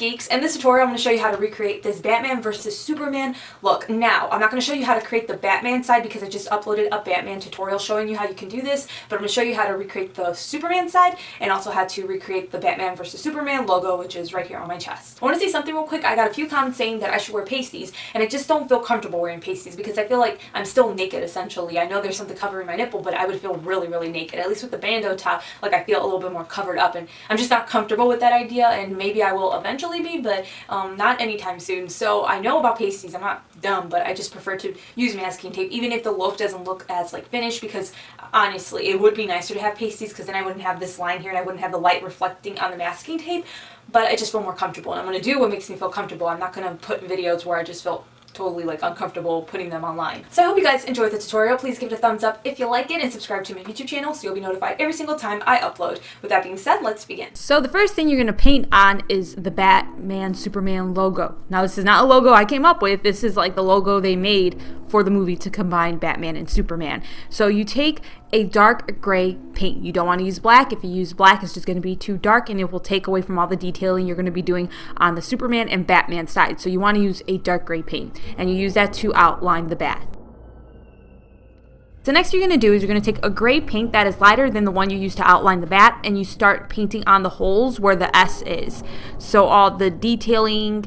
geeks. In this tutorial I'm going to show you how to recreate this Batman versus Superman look. Now, I'm not going to show you how to create the Batman side because I just uploaded a Batman tutorial showing you how you can do this, but I'm going to show you how to recreate the Superman side and also how to recreate the Batman versus Superman logo, which is right here on my chest. I want to say something real quick. I got a few comments saying that I should wear pasties, and I just don't feel comfortable wearing pasties because I feel like I'm still naked essentially. I know there's something covering my nipple, but I would feel really naked. At least with the bandeau top, like I feel a little bit more covered up, and I'm just not comfortable with that idea, and maybe I will eventually be, but not anytime soon. So I know about pasties, I'm not dumb, but I just prefer to use masking tape even if the look doesn't look as like finished, because honestly it would be nicer to have pasties because then I wouldn't have this line here and I wouldn't have the light reflecting on the masking tape, but I just feel more comfortable and I'm going to do what makes me feel comfortable. I'm not going to put videos where I just feel totally like uncomfortable putting them online. So I hope you guys enjoyed the tutorial. Please give it a thumbs up if you like it and subscribe to my YouTube channel so you'll be notified every single time I upload. With that being said, let's begin. So the first thing you're going to paint on is the Batman Superman logo. Now this is not a logo I came up with. This is like the logo they made for the movie to combine Batman and Superman. So you take a dark gray paint. You don't want to use black. If you use black, it's just going to be too dark and it will take away from all the detailing you're going to be doing on the Superman and Batman side. So you want to use a dark gray paint, and you use that to outline the bat. So next you're going to do is you're going to take a gray paint that is lighter than the one you used to outline the bat, and you start painting on the holes where the S is. So all the detailing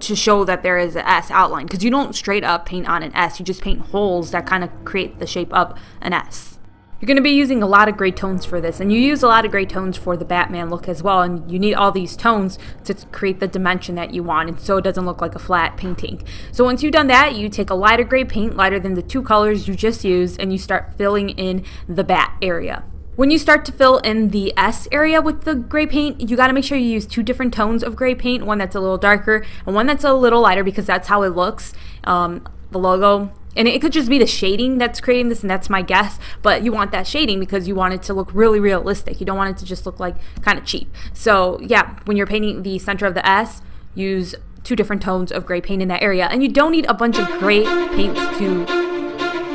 to show that there is an S outline, because you don't straight up paint on an S, you just paint holes that kind of create the shape of an S. You're going to be using a lot of gray tones for this, and you use a lot of gray tones for the Batman look as well, and you need all these tones to create the dimension that you want, and so it doesn't look like a flat painting. So once you've done that, you take a lighter gray paint, lighter than the two colors you just used, and you start filling in the bat area. When you start to fill in the S area with the gray paint, you got to make sure you use two different tones of gray paint, one that's a little darker and one that's a little lighter, because that's how it looks, the logo. And it could just be the shading that's creating this, and that's my guess, but you want that shading because you want it to look really realistic. You don't want it to just look like kind of cheap. So yeah, when you're painting the center of the S, use two different tones of gray paint in that area. And you don't need a bunch of gray paints to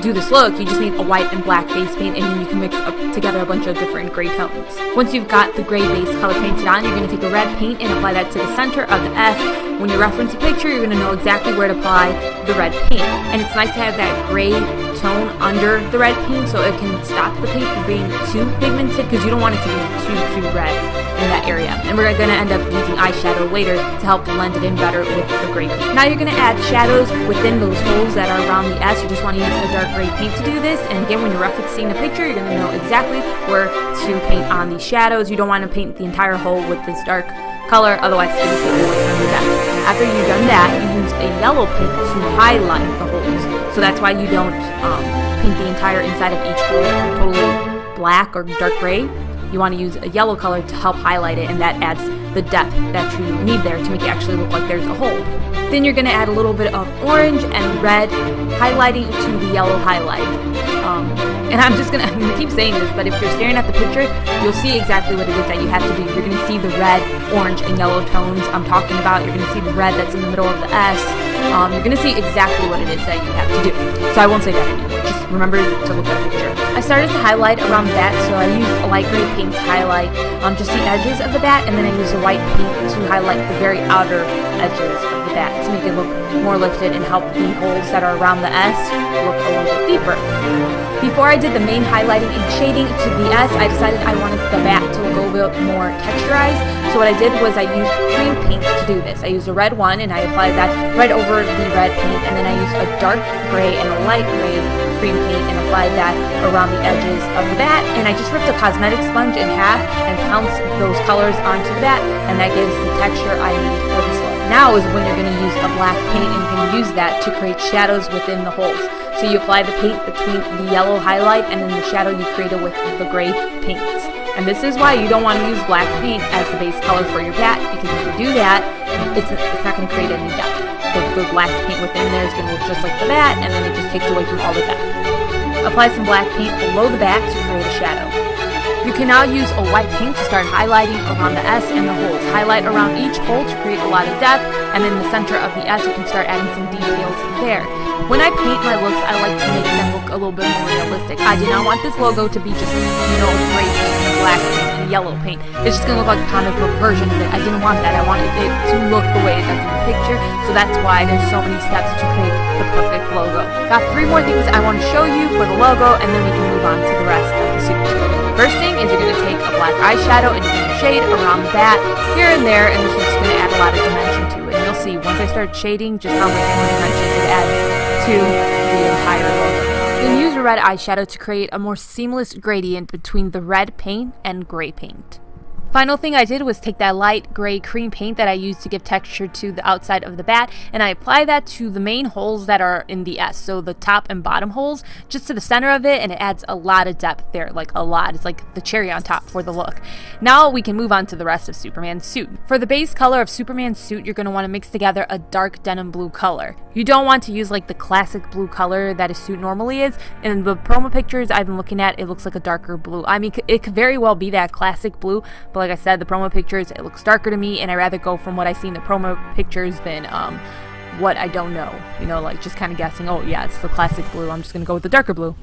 do this look. You just need a white and black base paint, and then you can mix up together a bunch of different gray tones. Once you've got the gray base color painted on, you're going to take a red paint and apply that to the center of the S. When you reference a picture, you're going to know exactly where to apply the red paint. And it's nice to have that gray tone under the red paint so it can stop the paint from being too pigmented, because you don't want it to be too red in that area. And we're going to end up using eyeshadow later to help blend it in better with the gray paint. Now you're going to add shadows within those holes that are around the S. You just want to use a dark gray paint to do this, and again, when you're referencing the picture, you're going to know exactly where to paint on these shadows. You don't want to paint the entire hole with this dark color, otherwise it's going to take away from the depth. After you've done that, you use a yellow paint to highlight the holes. So that's why you don't paint the entire inside of each hole totally black or dark gray. You want to use a yellow color to help highlight it, and that adds the depth that you need there to make it actually look like there's a hole. Then you're going to add a little bit of orange and red highlighting to the yellow highlight. And I'm going to keep saying this, but if you're staring at the picture, you'll see exactly what it is that you have to do. You're going to see the red, orange, and yellow tones I'm talking about. You're going to see the red that's in the middle of the S. You're going to see exactly what it is that you have to do. So I won't say that anymore. Just remember to look at the picture. I started to highlight around the bat, so I used a light gray paint to highlight just the edges of the bat, and then I used a white paint to highlight the very outer edges of the bat to make it look more lifted and help the holes that are around the S look a little bit deeper. Before I did the main highlighting and shading to the S, I decided I wanted the bat to look a little bit more texturized. So what I did was I used cream paints to do this. I used a red one and I applied that right over the red paint, and then I used a dark gray and a light gray cream paint and applied that around the edges of the bat. And I just ripped a cosmetic sponge in half and pounced those colors onto the bat, and that gives the texture I need for this look. Now is when you're going to use a black paint, and you can use that to create shadows within the holes. So you apply the paint between the yellow highlight and then the shadow you created with the gray paints. And this is why you don't want to use black paint as the base color for your bat, because if you do that, it's not going to create any depth. The black paint within there is going to look just like the bat, and then it just takes away from all the depth. Apply some black paint below the bat to create a shadow. You can now use a white paint to start highlighting around the S and the holes. Highlight around each hole to create a lot of depth, and in the center of the S you can start adding some details there. When I paint my looks, I like to make them look a little bit more realistic. I do not want this logo to be just, gray paint and black paint and yellow paint. It's just gonna look like a comic book version of it. I didn't want that. I wanted it to look the way it does in the picture, so that's why there's so many steps to create the perfect logo. Got 3 more things I want to show you for the logo, and then we can move on to the rest of the suit. First thing is you're gonna take a black eyeshadow and you're gonna shade around the bat here and there, and this is just gonna add a lot of dimension to it. And you'll see once I start shading just how much more dimension it adds to the entire logo. Then use a red eyeshadow to create a more seamless gradient between the red paint and gray paint. Final thing I did was take that light gray cream paint that I used to give texture to the outside of the bat, and I apply that to the main holes that are in the S, so the top and bottom holes, just to the center of it, and it adds a lot of depth there, like a lot. It's like the cherry on top for the look. Now we can move on to the rest of Superman's suit. For the base color of Superman's suit, you're going to want to mix together a dark denim blue color. You don't want to use like the classic blue color that a suit normally is. In the promo pictures I've been looking at, it looks like a darker blue. I mean, it could very well be that classic blue, but like I said, the promo pictures, it looks darker to me, and I rather go from what I see in the promo pictures than what I don't know. You know, like just kind of guessing, oh yeah, it's the classic blue, I'm just going to go with the darker blue.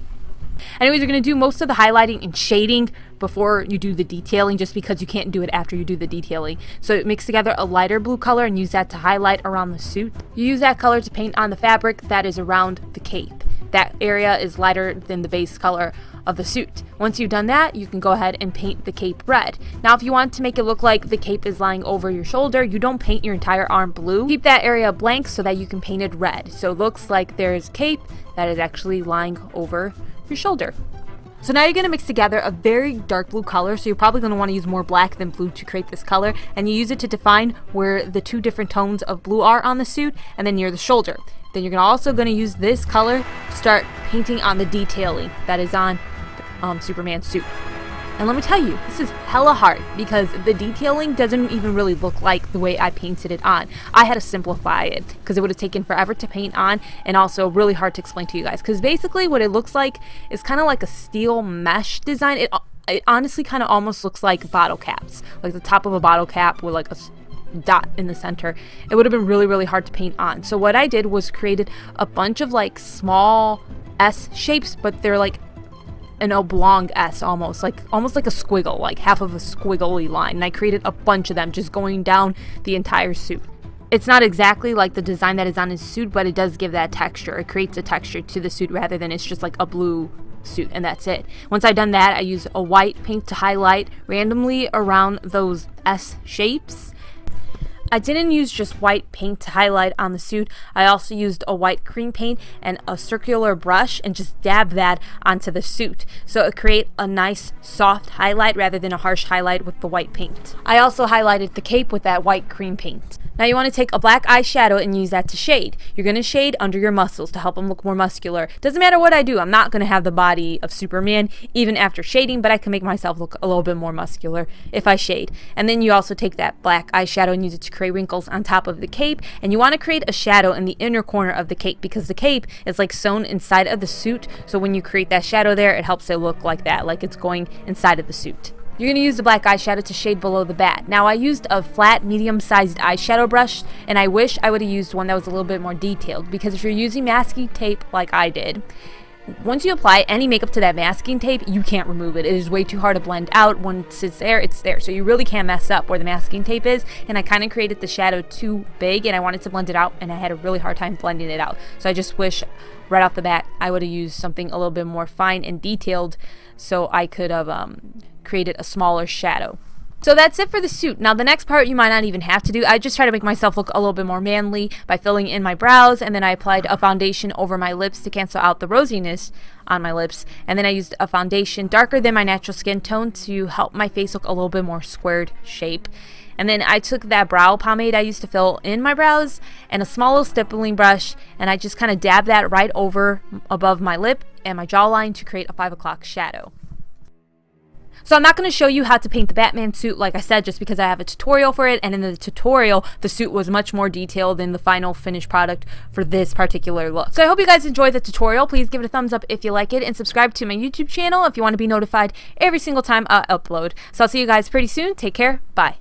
Anyways, you're going to do most of the highlighting and shading before you do the detailing, just because you can't do it after you do the detailing. So mix together a lighter blue color and use that to highlight around the suit. You use that color to paint on the fabric that is around the cape. That area is lighter than the base color of the suit. Once you've done that, you can go ahead and paint the cape red. Now, if you want to make it look like the cape is lying over your shoulder, you don't paint your entire arm blue. Keep that area blank so that you can paint it red. So it looks like there's cape that is actually lying over your shoulder. So now you're going to mix together a very dark blue color, so you're probably going to want to use more black than blue to create this color, and you use it to define where the 2 different tones of blue are on the suit, and then near the shoulder. Then you're also going to use this color to start painting on the detailing that is on Superman's suit. And let me tell you, this is hella hard because the detailing doesn't even really look like the way I painted it on. I had to simplify it because it would have taken forever to paint on, and also really hard to explain to you guys, because basically what it looks like is kind of like a steel mesh design. It honestly kind of almost looks like bottle caps, like the top of a bottle cap with like a dot in the center. It would have been really, really hard to paint on. So what I did was created a bunch of like small S shapes, but they're like an oblong S, almost like a squiggle, like half of a squiggly line, and I created a bunch of them just going down the entire suit. It's not exactly like the design that is on his suit, but it does give that texture. It creates a texture to the suit rather than it's just like a blue suit and that's it. Once I've done that, I use a white paint to highlight randomly around those S shapes. I didn't use just white paint to highlight on the suit. I also used a white cream paint and a circular brush and just dab that onto the suit. So it create a nice soft highlight rather than a harsh highlight with the white paint. I also highlighted the cape with that white cream paint. Now you want to take a black eyeshadow and use that to shade. You're going to shade under your muscles to help them look more muscular. Doesn't matter what I do, I'm not going to have the body of Superman even after shading, but I can make myself look a little bit more muscular if I shade. And then you also take that black eyeshadow and use it to create wrinkles on top of the cape, and you want to create a shadow in the inner corner of the cape because the cape is like sewn inside of the suit, so when you create that shadow there, it helps it look like that, like it's going inside of the suit. You're going to use the black eyeshadow to shade below the bat. Now I used a flat, medium-sized eyeshadow brush, and I wish I would have used one that was a little bit more detailed, because if you're using masking tape like I did, once you apply any makeup to that masking tape, you can't remove it. It is way too hard to blend out. Once it's there, it's there. So you really can't mess up where the masking tape is, and I kind of created the shadow too big, and I wanted to blend it out, and I had a really hard time blending it out. So I just wish right off the bat I would have used something a little bit more fine and detailed so I could have created a smaller shadow. So that's it for the suit. Now the next part you might not even have to do. I just try to make myself look a little bit more manly by filling in my brows, and then I applied a foundation over my lips to cancel out the rosiness on my lips, and then I used a foundation darker than my natural skin tone to help my face look a little bit more squared shape. And then I took that brow pomade I used to fill in my brows and a small little stippling brush, and I just kind of dabbed that right over above my lip and my jawline to create a 5 o'clock shadow. So I'm not going to show you how to paint the Batman suit, like I said, just because I have a tutorial for it, and in the tutorial, the suit was much more detailed than the final finished product for this particular look. So I hope you guys enjoyed the tutorial. Please give it a thumbs up if you like it, and subscribe to my YouTube channel if you want to be notified every single time I upload. So I'll see you guys pretty soon. Take care. Bye.